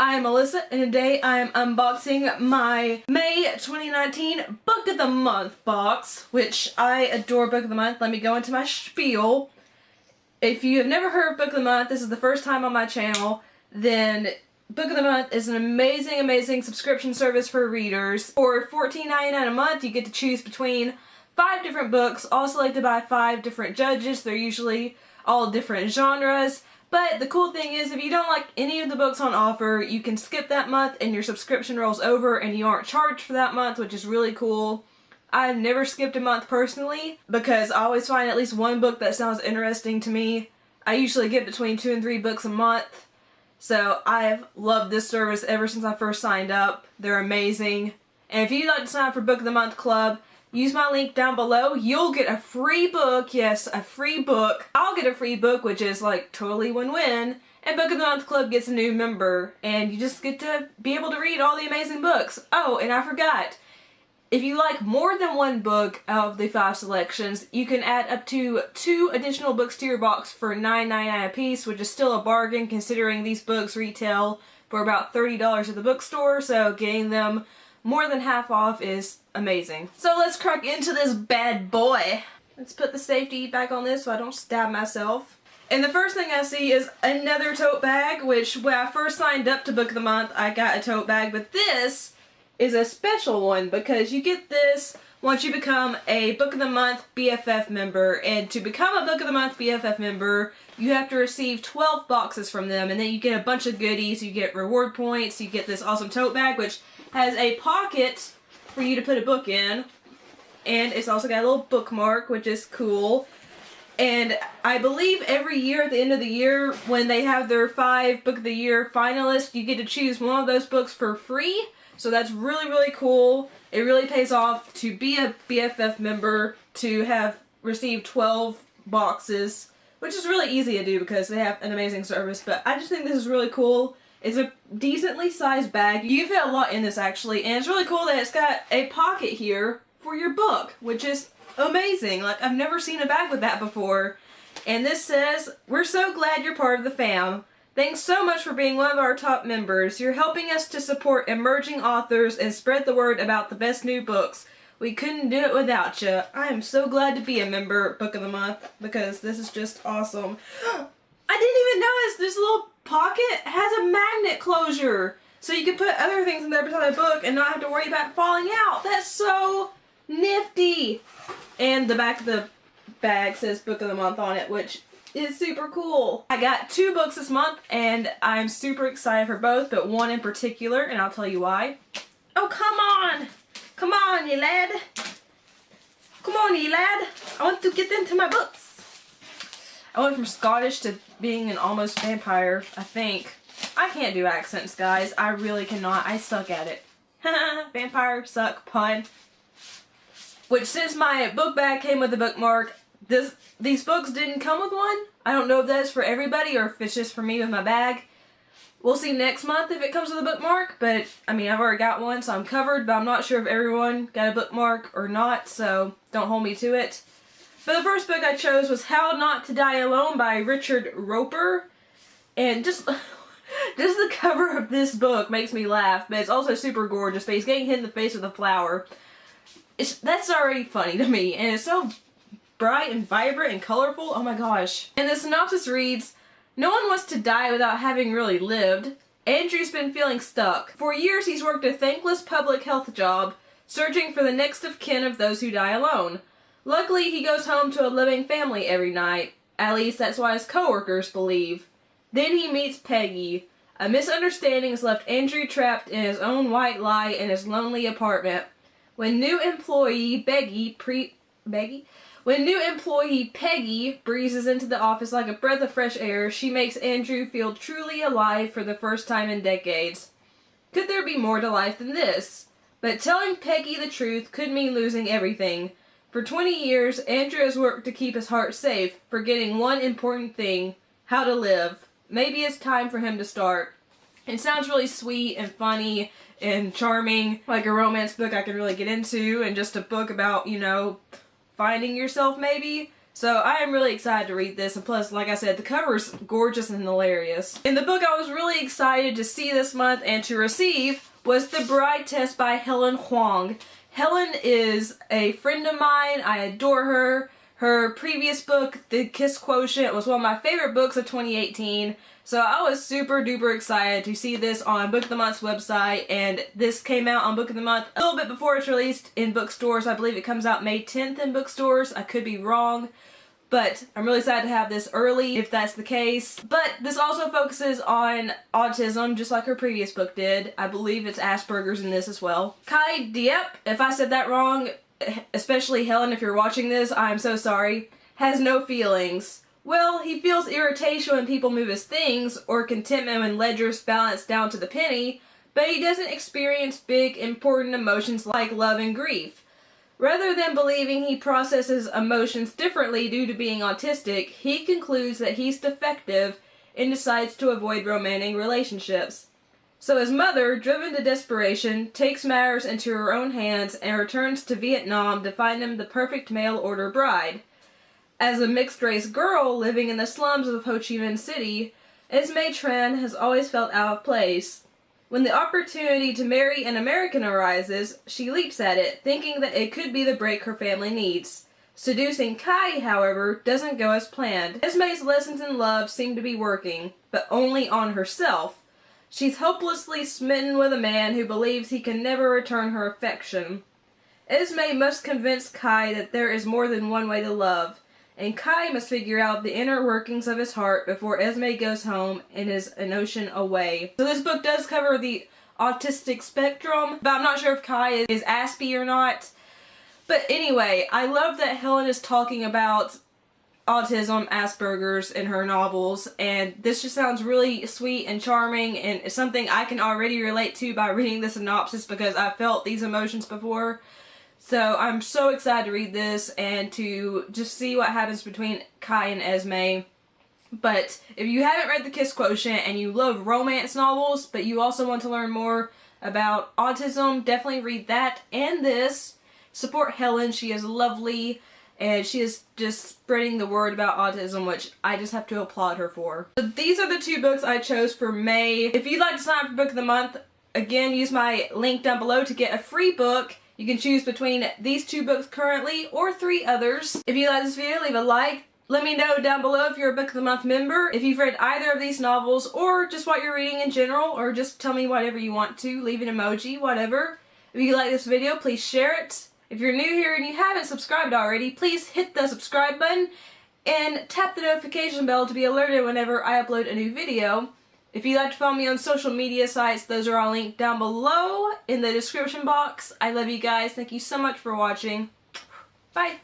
I'm Alyssa, and today I'm unboxing my May 2019 Book of the Month box, which I adore Book of the Month. Let me go into my spiel. If you have never heard of Book of the Month, this is the first time on my channel, then Book of the Month is an amazing subscription service for readers. For $14.99 a month, you get to choose between 5 different books, all selected by 5 different judges. They're usually all different genres. But the cool thing is, if you don't like any of the books on offer, you can skip that month and your subscription rolls over and you aren't charged for that month, which is really cool. I've never skipped a month personally because I always find at least one book that sounds interesting to me. I usually get between 2 and 3 books a month. So I've loved this service ever since I first signed up. They're amazing. And if you'd like to sign up for Book of the Month Club, use my link down below. You'll get a free book. Yes, a free book. I'll get a free book, which is like totally win-win. And Book of the Month Club gets a new member. And you just get to be able to read all the amazing books. Oh, and I forgot. If you like more than one book out of the 5 selections, you can add up to 2 additional books to your box for $9.99 a piece, which is still a bargain considering these books retail for about $30 at the bookstore. So getting them more than half off is amazing. So let's crack into this bad boy. Let's put the safety back on this so I don't stab myself. And the first thing I see is another tote bag, which when I first signed up to Book of the Month, I got a tote bag, but this is a special one because you get this once you become a Book of the Month BFF member. And to become a Book of the Month BFF member, you have to receive 12 boxes from them, and then you get a bunch of goodies. You get reward points, you get this awesome tote bag, which has a pocket for you to put a book in, and it's also got a little bookmark, which is cool. And I believe every year at the end of the year, when they have their 5 Book of the Year finalists, you get to choose one of those books for free. So that's really cool. It really pays off to be a BFF member, to have received 12 boxes, which is really easy to do because they have an amazing service. But I just think this is really cool. It's a decently sized bag. You fit a lot in this actually, and it's really cool that it's got a pocket here for your book, which is amazing. Like, I've never seen a bag with that before. And this says, "We're so glad you're part of the fam. Thanks so much for being one of our top members. You're helping us to support emerging authors and spread the word about the best new books. We couldn't do it without you. I am so glad to be a member Book of the Month because this is just awesome." I didn't even notice this little pocket has a magnet closure, so you can put other things in there beside a book and not have to worry about it falling out. That's so nifty. And the back of the bag says Book of the Month on it, which is super cool. I got 2 books this month and I'm super excited for both, but one in particular, and I'll tell you why. Oh, come on! Come on, you lad! Come on, you lad! I want to get into my books. I went from Scottish to being an almost vampire, I think. I can't do accents, guys. I really cannot. I suck at it. Vampire, suck, pun. Which, since my book bag came with a bookmark, these books didn't come with one. I don't know if that's for everybody or if it's just for me with my bag. We'll see next month if it comes with a bookmark, but I mean, I've already got one, so I'm covered, but I'm not sure if everyone got a bookmark or not, so don't hold me to it. But the first book I chose was How Not to Die Alone by Richard Roeper. And just the cover of this book makes me laugh, but it's also super gorgeous. But he's getting hit in the face with a flower. That's already funny to me, and it's so bright and vibrant and colorful. Oh my gosh. And the synopsis reads, "No one wants to die without having really lived. Andrew's been feeling stuck. For years he's worked a thankless public health job, searching for the next of kin of those who die alone. Luckily, he goes home to a living family every night. At least that's why his coworkers believe. Then he meets Peggy. A misunderstanding has left Andrew trapped in his own white lie in his lonely apartment. When new employee Peggy breezes into the office like a breath of fresh air, she makes Andrew feel truly alive for the first time in decades. Could there be more to life than this? But telling Peggy the truth could mean losing everything. For 20 years, Andrew has worked to keep his heart safe, forgetting one important thing: how to live. Maybe it's time for him to start." It sounds really sweet and funny and charming, like a romance book I could really get into, and just a book about, you know, finding yourself maybe. So I am really excited to read this, and plus, like I said, the cover's gorgeous and hilarious. And the book I was really excited to see this month and to receive was The Bride Test by Helen Huang. Helen is a friend of mine. I adore her. Her previous book, The Kiss Quotient, was one of my favorite books of 2018. So I was super duper excited to see this on Book of the Month's website, and this came out on Book of the Month a little bit before it's released in bookstores. I believe it comes out May 10th in bookstores. I could be wrong, but I'm really excited to have this early if that's the case. But this also focuses on autism, just like her previous book did. I believe it's Asperger's in this as well. Kai Diep, if I said that wrong, especially Helen, if you're watching this, I'm so sorry, has no feelings. Well, he feels irritation when people move his things, or contentment when ledgers balance down to the penny, but he doesn't experience big, important emotions like love and grief. Rather than believing he processes emotions differently due to being autistic, he concludes that he's defective and decides to avoid romantic relationships. So his mother, driven to desperation, takes matters into her own hands and returns to Vietnam to find him the perfect mail-order bride. As a mixed-race girl living in the slums of Ho Chi Minh City, Esme Tran has always felt out of place. When the opportunity to marry an American arises, she leaps at it, thinking that it could be the break her family needs. Seducing Kai, however, doesn't go as planned. Esme's lessons in love seem to be working, but only on herself. She's hopelessly smitten with a man who believes he can never return her affection. Esme must convince Kai that there is more than one way to love, and Kai must figure out the inner workings of his heart before Esme goes home and is an ocean away. So this book does cover the autistic spectrum, but I'm not sure if Kai is Aspie or not. But anyway, I love that Helen is talking about autism, Asperger's in her novels, and this just sounds really sweet and charming, and it's something I can already relate to by reading the synopsis because I felt these emotions before. So I'm so excited to read this and to just see what happens between Kai and Esme. But if you haven't read The Kiss Quotient and you love romance novels, but you also want to learn more about autism, definitely read that and this. Support Helen. She is lovely and she is just spreading the word about autism, which I just have to applaud her for. So these are the two books I chose for May. If you'd like to sign up for Book of the Month, again, use my link down below to get a free book. You can choose between these two books currently or 3 others. If you like this video, leave a like. Let me know down below if you're a Book of the Month member, if you've read either of these novels, or just what you're reading in general, or just tell me whatever you want to. Leave an emoji, whatever. If you like this video, please share it. If you're new here and you haven't subscribed already, please hit the subscribe button and tap the notification bell to be alerted whenever I upload a new video. If you'd like to follow me on social media sites, those are all linked down below in the description box. I love you guys. Thank you so much for watching. Bye.